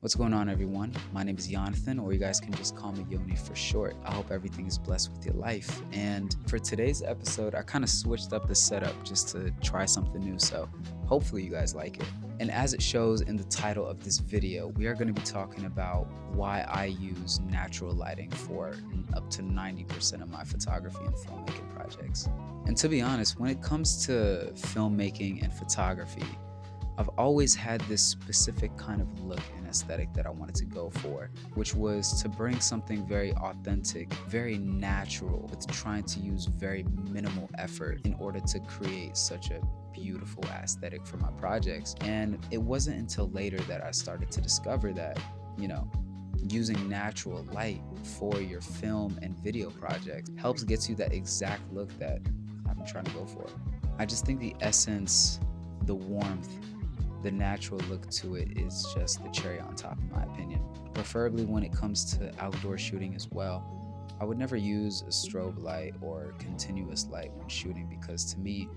What's going on, everyone? My name is Jonathan, or you guys can just call me Yoni for short. I hope everything is blessed with your life. And for today's episode, I kind of switched up the setup just to try something new. So hopefully, you guys like it. And as it shows in the title of this video, we are going to be talking about why I use natural lighting for up to 90% of my photography and filmmaking projects. And to be honest, when it comes to filmmaking and photography, I've always had this specific kind of look and aesthetic that I wanted to go for, which was to bring something very authentic, very natural, with trying to use very minimal effort in order to create such a beautiful aesthetic for my projects. And it wasn't until later that I started to discover that, using natural light for your film and video projects helps get you that exact look that I've been trying to go for. I just think the essence, the warmth, the natural look to it is just the cherry on top, in my opinion. Preferably when it comes to outdoor shooting as well. I would never use a strobe light or continuous light when shooting because to me,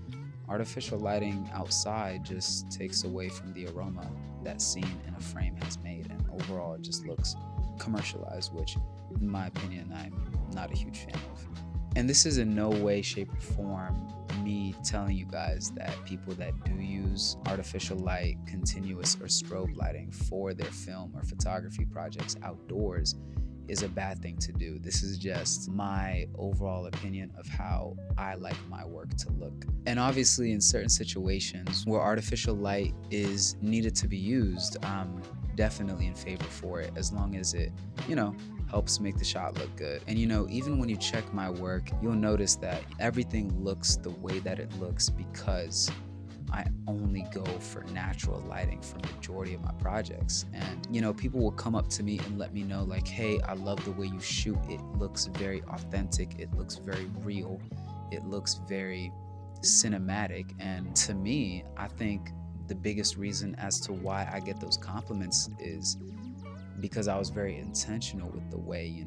artificial lighting outside just takes away from the aroma that scene in a frame has made, and overall it just looks commercialized, which in my opinion I'm not a huge fan of. And this is in no way, shape, or form me telling you guys that people that do use artificial light, continuous, or strobe lighting for their film or photography projects outdoors is a bad thing to do. This is just my overall opinion of how I like my work to look. And obviously, in certain situations where artificial light is needed to be used, I'm definitely in favor for it as long as it, helps make the shot look good. And even when you check my work, you'll notice that everything looks the way that it looks because I only go for natural lighting for majority of my projects. And people will come up to me and let me know like, hey, I love the way you shoot. It looks very authentic. It looks very real. It looks very cinematic. And to me, I think the biggest reason as to why I get those compliments is because I was very intentional with the way,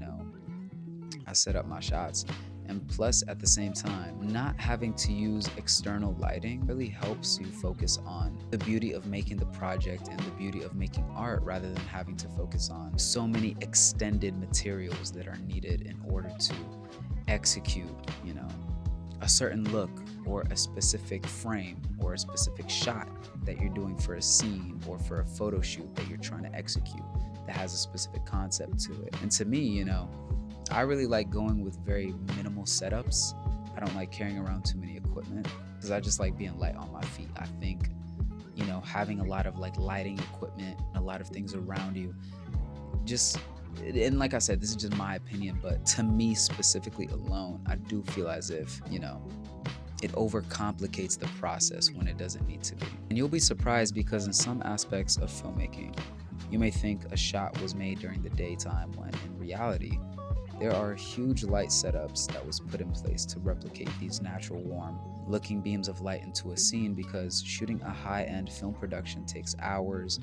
I set up my shots. And plus, at the same time, not having to use external lighting really helps you focus on the beauty of making the project and the beauty of making art rather than having to focus on so many extended materials that are needed in order to execute, a certain look or a specific frame or a specific shot that you're doing for a scene or for a photo shoot that you're trying to execute that has a specific concept to it. And to me, I really like going with very minimal setups. I don't like carrying around too many equipment because I just like being light on my feet. I think, having a lot of like lighting equipment and a lot of things around you just, and like I said, this is just my opinion, but to me specifically alone, I do feel as if, it overcomplicates the process when it doesn't need to be. And you'll be surprised because in some aspects of filmmaking, you may think a shot was made during the daytime when in reality, there are huge light setups that was put in place to replicate these natural warm looking beams of light into a scene because shooting a high-end film production takes hours,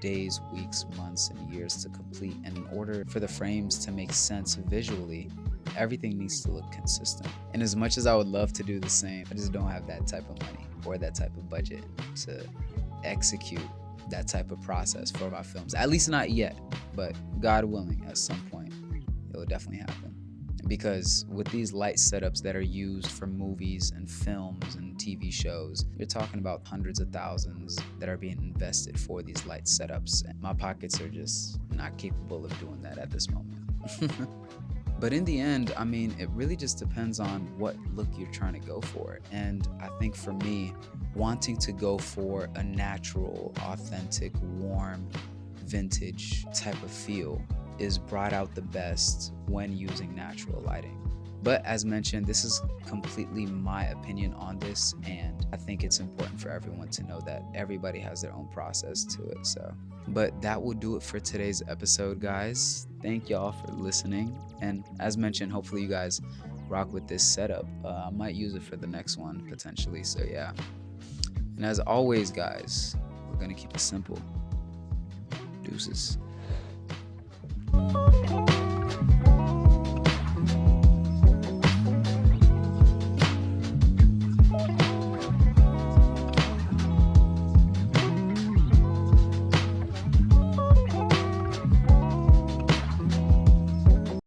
days, weeks, months, and years to complete. And in order for the frames to make sense visually, everything needs to look consistent. And as much as I would love to do the same, I just don't have that type of money or that type of budget to execute that type of process for my films. At least not yet, but God willing, at some point, it will definitely happen. Because with these light setups that are used for movies and films and TV shows, you're talking about hundreds of thousands that are being invested for these light setups. And my pockets are just not capable of doing that at this moment. But in the end, it really just depends on what look you're trying to go for. And I think for me, wanting to go for a natural, authentic, warm, vintage type of feel is brought out the best when using natural lighting. But as mentioned, this is completely my opinion on this, and I think it's important for everyone to know that everybody has their own process to it. But that will do it for today's episode, guys. Thank y'all for listening. And as mentioned, hopefully you guys rock with this setup. I might use it for the next one potentially. So yeah. And as always, guys, we're gonna keep it simple. Deuces.